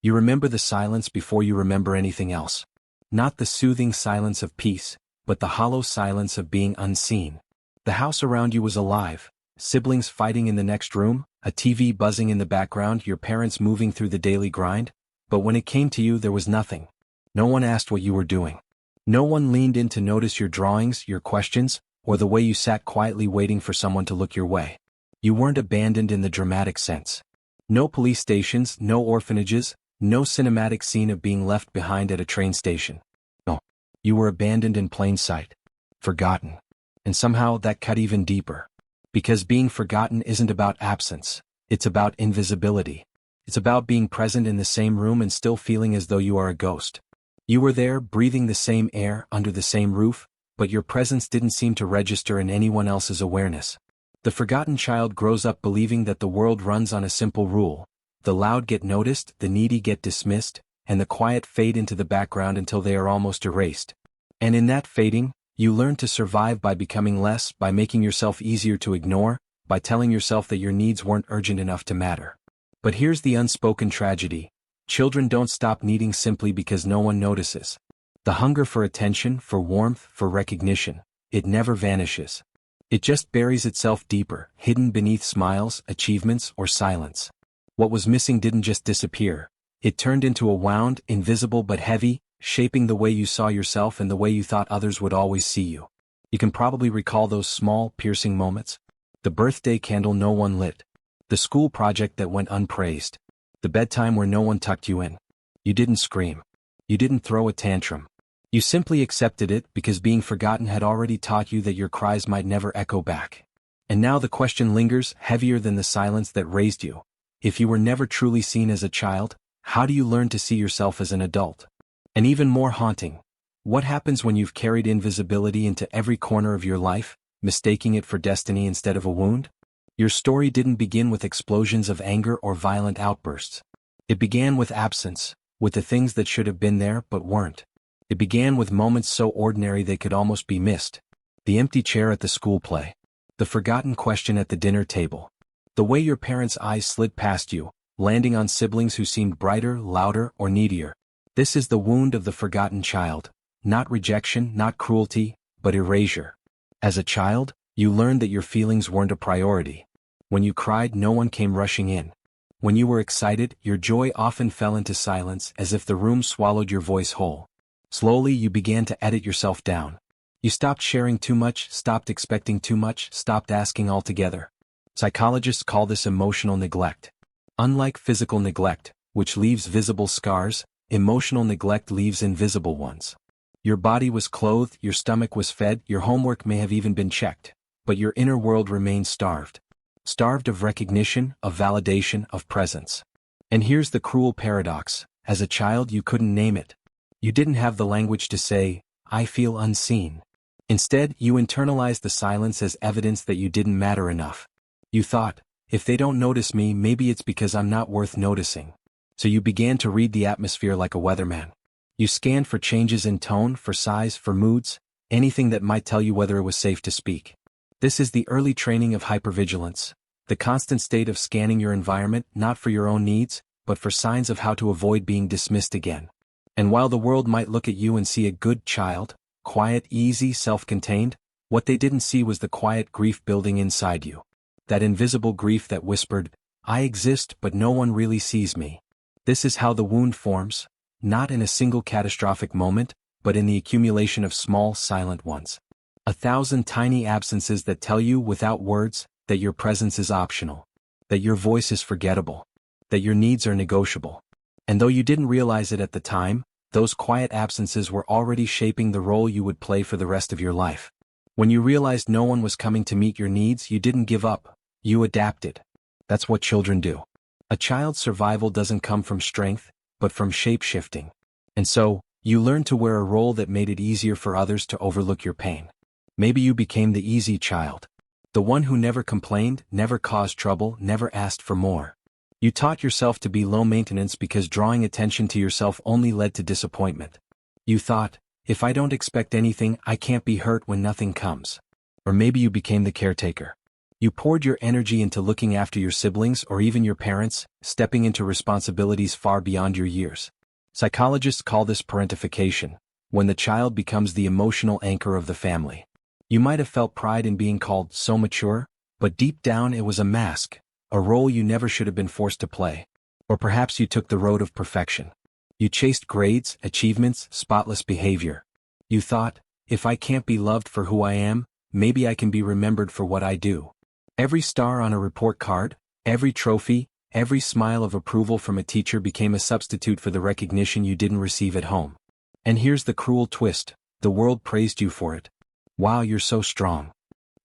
You remember the silence before you remember anything else. Not the soothing silence of peace, but the hollow silence of being unseen. The house around you was alive, siblings fighting in the next room, a TV buzzing in the background, your parents moving through the daily grind, but when it came to you there was nothing. No one asked what you were doing. No one leaned in to notice your drawings, your questions, or the way you sat quietly waiting for someone to look your way. You weren't abandoned in the dramatic sense. No police stations, no orphanages, no cinematic scene of being left behind at a train station. No. You were abandoned in plain sight. Forgotten. And somehow that cut even deeper. Because being forgotten isn't about absence, it's about invisibility. It's about being present in the same room and still feeling as though you are a ghost. You were there, breathing the same air, under the same roof, but your presence didn't seem to register in anyone else's awareness. The forgotten child grows up believing that the world runs on a simple rule. The loud get noticed, the needy get dismissed, and the quiet fade into the background until they are almost erased. And in that fading, you learn to survive by becoming less, by making yourself easier to ignore, by telling yourself that your needs weren't urgent enough to matter. But here's the unspoken tragedy. Children don't stop needing simply because no one notices. The hunger for attention, for warmth, for recognition, it never vanishes. It just buries itself deeper, hidden beneath smiles, achievements, or silence. What was missing didn't just disappear. It turned into a wound, invisible but heavy, shaping the way you saw yourself and the way you thought others would always see you. You can probably recall those small, piercing moments. The birthday candle no one lit. The school project that went unpraised. The bedtime where no one tucked you in. You didn't scream. You didn't throw a tantrum. You simply accepted it because being forgotten had already taught you that your cries might never echo back. And now the question lingers, heavier than the silence that raised you. If you were never truly seen as a child, how do you learn to see yourself as an adult? And even more haunting, what happens when you've carried invisibility into every corner of your life, mistaking it for destiny instead of a wound? Your story didn't begin with explosions of anger or violent outbursts. It began with absence, with the things that should have been there but weren't. It began with moments so ordinary they could almost be missed. The empty chair at the school play. The forgotten question at the dinner table. The way your parents' eyes slid past you, landing on siblings who seemed brighter, louder, or needier. This is the wound of the forgotten child. Not rejection, not cruelty, but erasure. As a child, you learned that your feelings weren't a priority. When you cried, no one came rushing in. When you were excited, your joy often fell into silence as if the room swallowed your voice whole. Slowly, you began to edit yourself down. You stopped sharing too much, stopped expecting too much, stopped asking altogether. Psychologists call this emotional neglect. Unlike physical neglect, which leaves visible scars, emotional neglect leaves invisible ones. Your body was clothed, your stomach was fed, your homework may have even been checked, but your inner world remained starved. Starved of recognition, of validation, of presence. And here's the cruel paradox. As a child you couldn't name it. You didn't have the language to say, I feel unseen. Instead, you internalized the silence as evidence that you didn't matter enough. You thought, if they don't notice me, maybe it's because I'm not worth noticing. So you began to read the atmosphere like a weatherman. You scanned for changes in tone, for size, for moods, anything that might tell you whether it was safe to speak. This is the early training of hypervigilance, the constant state of scanning your environment not for your own needs, but for signs of how to avoid being dismissed again. And while the world might look at you and see a good child, quiet, easy, self-contained, what they didn't see was the quiet grief building inside you. That invisible grief that whispered, I exist but no one really sees me. This is how the wound forms, not in a single catastrophic moment, but in the accumulation of small, silent ones. 1,000 tiny absences that tell you without words that your presence is optional, that your voice is forgettable, that your needs are negotiable. And though you didn't realize it at the time, those quiet absences were already shaping the role you would play for the rest of your life. When you realized no one was coming to meet your needs, you didn't give up, you adapted. That's what children do. A child's survival doesn't come from strength, but from shape-shifting. And so, you learned to wear a role that made it easier for others to overlook your pain. Maybe you became the easy child. The one who never complained, never caused trouble, never asked for more. You taught yourself to be low maintenance because drawing attention to yourself only led to disappointment. You thought, if I don't expect anything, I can't be hurt when nothing comes. Or maybe you became the caretaker. You poured your energy into looking after your siblings or even your parents, stepping into responsibilities far beyond your years. Psychologists call this parentification, when the child becomes the emotional anchor of the family. You might have felt pride in being called so mature, but deep down it was a mask, a role you never should have been forced to play. Or perhaps you took the road of perfection. You chased grades, achievements, spotless behavior. You thought, if I can't be loved for who I am, maybe I can be remembered for what I do. Every star on a report card, every trophy, every smile of approval from a teacher became a substitute for the recognition you didn't receive at home. And here's the cruel twist, the world praised you for it. Wow, you're so strong.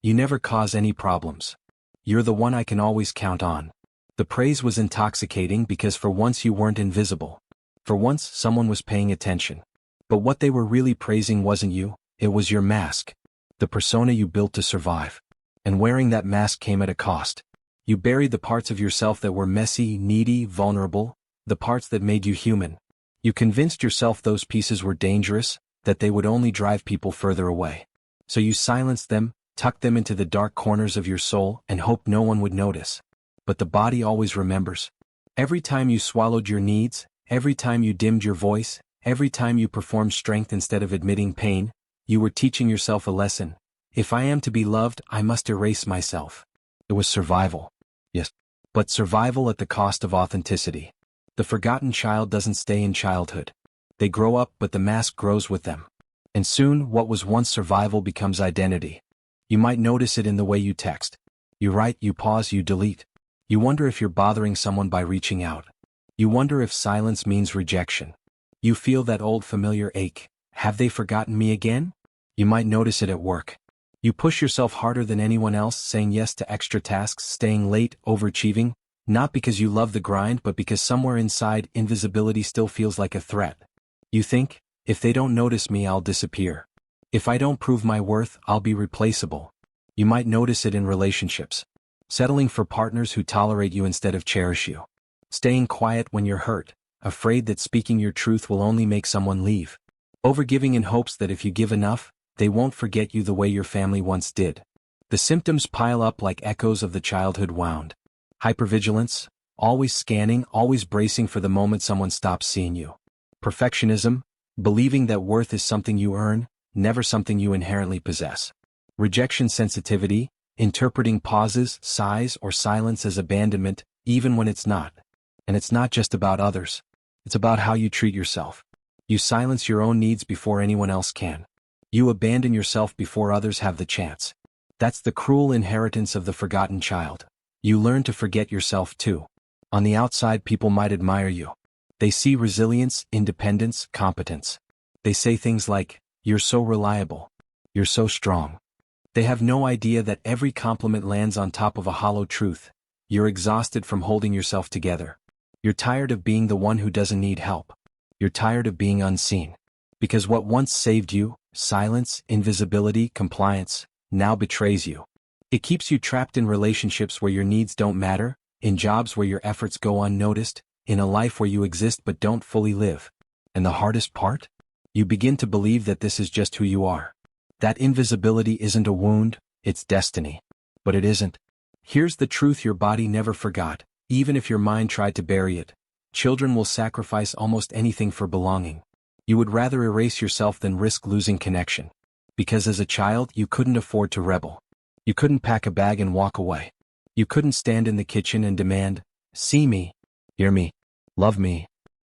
You never cause any problems. You're the one I can always count on. The praise was intoxicating because for once you weren't invisible. For once someone was paying attention. But what they were really praising wasn't you, it was your mask. The persona you built to survive. And wearing that mask came at a cost. You buried the parts of yourself that were messy, needy, vulnerable, the parts that made you human. You convinced yourself those pieces were dangerous, that they would only drive people further away. So you silenced them, tucked them into the dark corners of your soul, and hoped no one would notice. But the body always remembers. Every time you swallowed your needs, every time you dimmed your voice, every time you performed strength instead of admitting pain, you were teaching yourself a lesson. If I am to be loved, I must erase myself. It was survival. Yes. But survival at the cost of authenticity. The forgotten child doesn't stay in childhood. They grow up, but the mask grows with them. And soon, what was once survival becomes identity. You might notice it in the way you text. You write, you pause, you delete. You wonder if you're bothering someone by reaching out. You wonder if silence means rejection. You feel that old familiar ache. Have they forgotten me again? You might notice it at work. You push yourself harder than anyone else, saying yes to extra tasks, staying late, overachieving, not because you love the grind but because somewhere inside invisibility still feels like a threat. You think, if they don't notice me, I'll disappear. If I don't prove my worth, I'll be replaceable. You might notice it in relationships. Settling for partners who tolerate you instead of cherish you. Staying quiet when you're hurt, afraid that speaking your truth will only make someone leave. Overgiving in hopes that if you give enough, they won't forget you the way your family once did. The symptoms pile up like echoes of the childhood wound. Hypervigilance, always scanning, always bracing for the moment someone stops seeing you. Perfectionism, believing that worth is something you earn, never something you inherently possess. Rejection sensitivity, interpreting pauses, sighs, or silence as abandonment, even when it's not. And it's not just about others. It's about how you treat yourself. You silence your own needs before anyone else can. You abandon yourself before others have the chance. That's the cruel inheritance of the forgotten child. You learn to forget yourself too. On the outside, people might admire you. They see resilience, independence, competence. They say things like, "You're so reliable. You're so strong." They have no idea that every compliment lands on top of a hollow truth. You're exhausted from holding yourself together. You're tired of being the one who doesn't need help. You're tired of being unseen. Because what once saved you, silence, invisibility, compliance, now betrays you. It keeps you trapped in relationships where your needs don't matter, in jobs where your efforts go unnoticed, in a life where you exist but don't fully live. And the hardest part? You begin to believe that this is just who you are. That invisibility isn't a wound, it's destiny. But it isn't. Here's the truth your body never forgot, even if your mind tried to bury it. Children will sacrifice almost anything for belonging. You would rather erase yourself than risk losing connection. Because as a child, you couldn't afford to rebel. You couldn't pack a bag and walk away. You couldn't stand in the kitchen and demand, "See me, hear me, love me."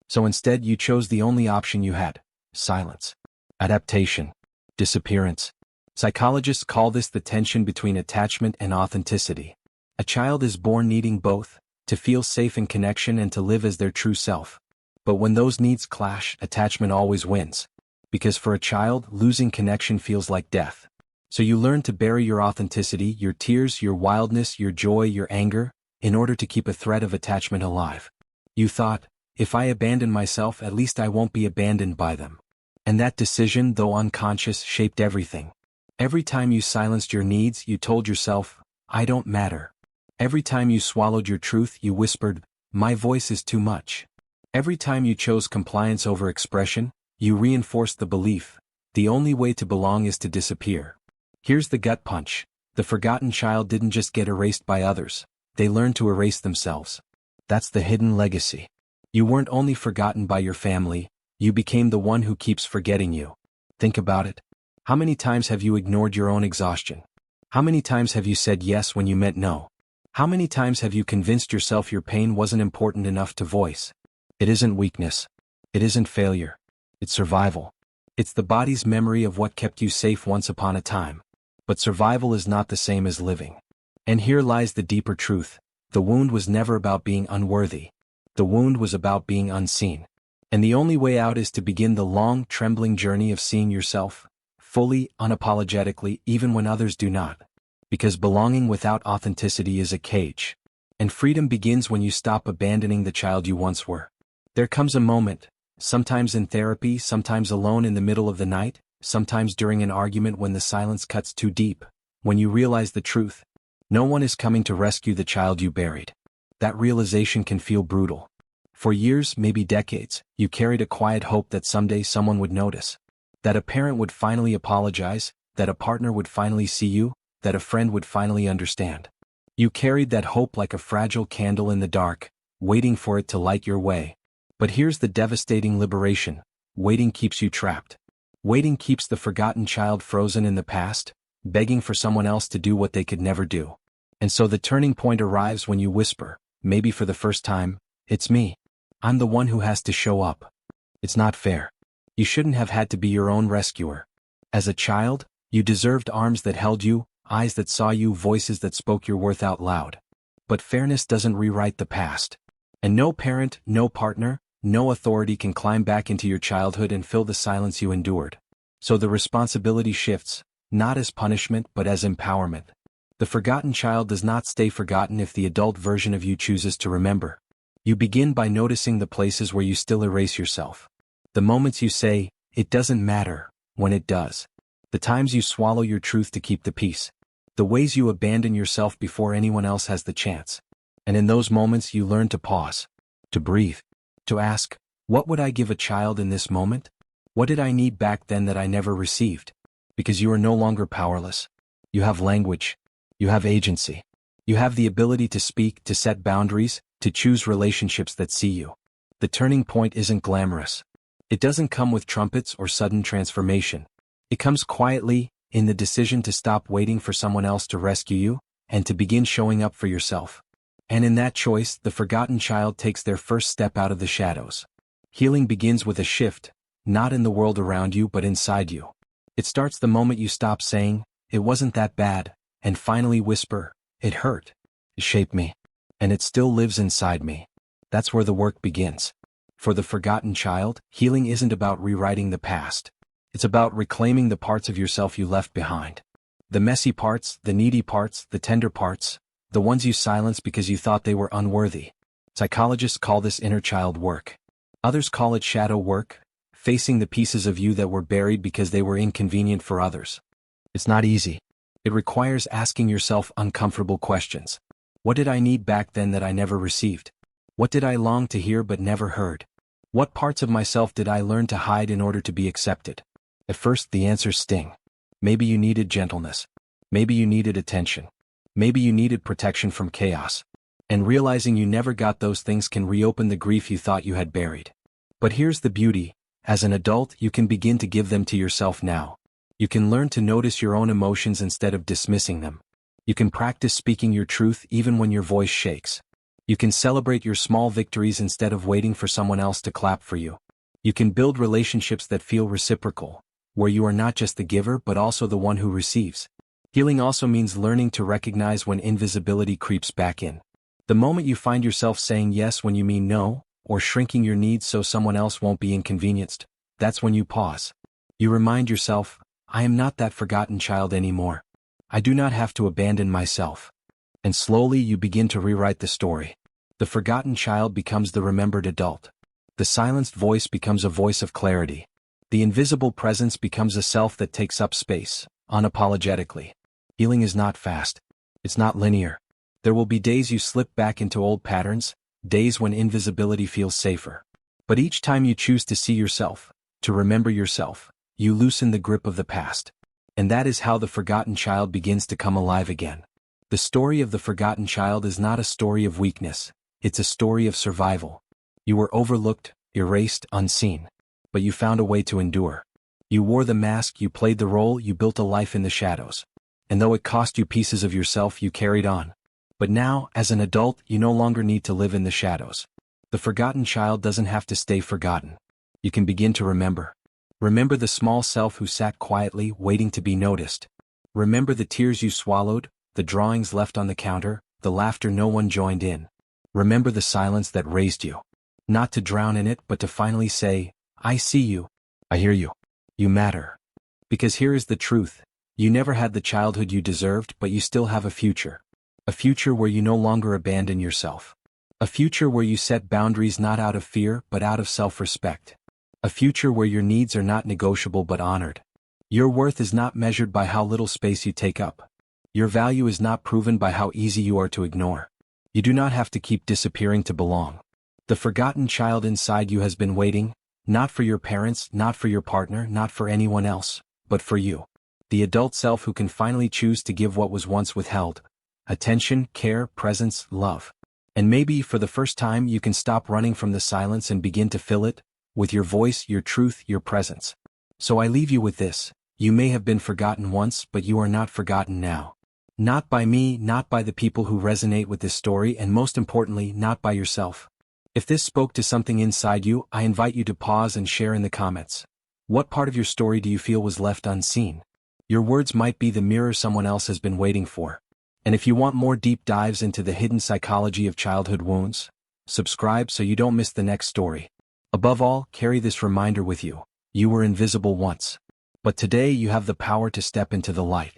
So instead you chose the only option you had: silence. Adaptation. Disappearance. Psychologists call this the tension between attachment and authenticity. A child is born needing both, to feel safe in connection and to live as their true self. But when those needs clash, attachment always wins. Because for a child, losing connection feels like death. So you learn to bury your authenticity, your tears, your wildness, your joy, your anger, in order to keep a thread of attachment alive. You thought, if I abandon myself, at least I won't be abandoned by them. And that decision, though unconscious, shaped everything. Every time you silenced your needs, you told yourself, "I don't matter." Every time you swallowed your truth, you whispered, "My voice is too much." Every time you chose compliance over expression, you reinforced the belief, the only way to belong is to disappear. Here's the gut punch. The The forgotten child didn't just get erased by others, they learned to erase themselves. That's the hidden legacy. You weren't only forgotten by your family, you became the one who keeps forgetting you. Think about it. How many times have you ignored your own exhaustion? How many times have you said yes when you meant no? How many times have you convinced yourself your pain wasn't important enough to voice? It isn't weakness. It isn't failure. It's survival. It's the body's memory of what kept you safe once upon a time. But survival is not the same as living. And here lies the deeper truth. The wound was never about being unworthy. The wound was about being unseen. And the only way out is to begin the long, trembling journey of seeing yourself, fully, unapologetically, even when others do not. Because belonging without authenticity is a cage. And freedom begins when you stop abandoning the child you once were. There comes a moment, sometimes in therapy, sometimes alone in the middle of the night, sometimes during an argument when the silence cuts too deep, when you realize the truth. No one is coming to rescue the child you buried. That realization can feel brutal. For years, maybe decades, you carried a quiet hope that someday someone would notice. That a parent would finally apologize, that a partner would finally see you, that a friend would finally understand. You carried that hope like a fragile candle in the dark, waiting for it to light your way. But here's the devastating liberation. Waiting keeps you trapped. Waiting keeps the forgotten child frozen in the past, begging for someone else to do what they could never do. And so the turning point arrives when you whisper, maybe for the first time, "It's me. I'm the one who has to show up." It's not fair. You shouldn't have had to be your own rescuer. As a child, you deserved arms that held you, eyes that saw you, voices that spoke your worth out loud. But fairness doesn't rewrite the past. And no parent, no partner, no authority can climb back into your childhood and fill the silence you endured. So the responsibility shifts, not as punishment but as empowerment. The forgotten child does not stay forgotten if the adult version of you chooses to remember. You begin by noticing the places where you still erase yourself. The moments you say, "It doesn't matter," when it does. The times you swallow your truth to keep the peace. The ways you abandon yourself before anyone else has the chance. And in those moments you learn to pause, to breathe, to ask, what would I give a child in this moment? What did I need back then that I never received? Because you are no longer powerless. You have language. You have agency. You have the ability to speak, to set boundaries, to choose relationships that see you. The turning point isn't glamorous. It doesn't come with trumpets or sudden transformation. It comes quietly, in the decision to stop waiting for someone else to rescue you, and to begin showing up for yourself. And in that choice, the forgotten child takes their first step out of the shadows. Healing begins with a shift, not in the world around you but inside you. It starts the moment you stop saying, "It wasn't that bad," and finally whisper, "It hurt. It shaped me. And it still lives inside me." That's where the work begins. For the forgotten child, healing isn't about rewriting the past. It's about reclaiming the parts of yourself you left behind. The messy parts, the needy parts, the tender parts, the ones you silenced because you thought they were unworthy. Psychologists call this inner child work. Others call it shadow work, facing the pieces of you that were buried because they were inconvenient for others. It's not easy. It requires asking yourself uncomfortable questions. What did I need back then that I never received? What did I long to hear but never heard? What parts of myself did I learn to hide in order to be accepted? At first, the answers sting. Maybe you needed gentleness. Maybe you needed attention. Maybe you needed protection from chaos. And realizing you never got those things can reopen the grief you thought you had buried. But here's the beauty. As an adult, you can begin to give them to yourself now. You can learn to notice your own emotions instead of dismissing them. You can practice speaking your truth even when your voice shakes. You can celebrate your small victories instead of waiting for someone else to clap for you. You can build relationships that feel reciprocal, where you are not just the giver but also the one who receives. Healing also means learning to recognize when invisibility creeps back in. The moment you find yourself saying yes when you mean no, or shrinking your needs so someone else won't be inconvenienced, that's when you pause. You remind yourself, I am not that forgotten child anymore. I do not have to abandon myself. And slowly you begin to rewrite the story. The forgotten child becomes the remembered adult. The silenced voice becomes a voice of clarity. The invisible presence becomes a self that takes up space, unapologetically. Healing is not fast. It's not linear. There will be days you slip back into old patterns, days when invisibility feels safer. But each time you choose to see yourself, to remember yourself, you loosen the grip of the past. And that is how the forgotten child begins to come alive again. The story of the forgotten child is not a story of weakness, it's a story of survival. You were overlooked, erased, unseen. But you found a way to endure. You wore the mask, you played the role, you built a life in the shadows. And though it cost you pieces of yourself, you carried on. But now, as an adult, you no longer need to live in the shadows. The forgotten child doesn't have to stay forgotten. You can begin to remember. Remember the small self who sat quietly, waiting to be noticed. Remember the tears you swallowed, the drawings left on the counter, the laughter no one joined in. Remember the silence that raised you. Not to drown in it, but to finally say, I see you. I hear you. You matter. Because here is the truth. You never had the childhood you deserved, but you still have a future. A future where you no longer abandon yourself. A future where you set boundaries not out of fear, but out of self-respect. A future where your needs are not negotiable but honored. Your worth is not measured by how little space you take up. Your value is not proven by how easy you are to ignore. You do not have to keep disappearing to belong. The forgotten child inside you has been waiting, not for your parents, not for your partner, not for anyone else, but for you. The adult self who can finally choose to give what was once withheld. Attention, care, presence, love. And maybe for the first time you can stop running from the silence and begin to fill it, with your voice, your truth, your presence. So I leave you with this. You may have been forgotten once, but you are not forgotten now. Not by me, not by the people who resonate with this story, and most importantly, not by yourself. If this spoke to something inside you, I invite you to pause and share in the comments. What part of your story do you feel was left unseen? Your words might be the mirror someone else has been waiting for. And if you want more deep dives into the hidden psychology of childhood wounds, subscribe so you don't miss the next story. Above all, carry this reminder with you. You were invisible once. But today you have the power to step into the light.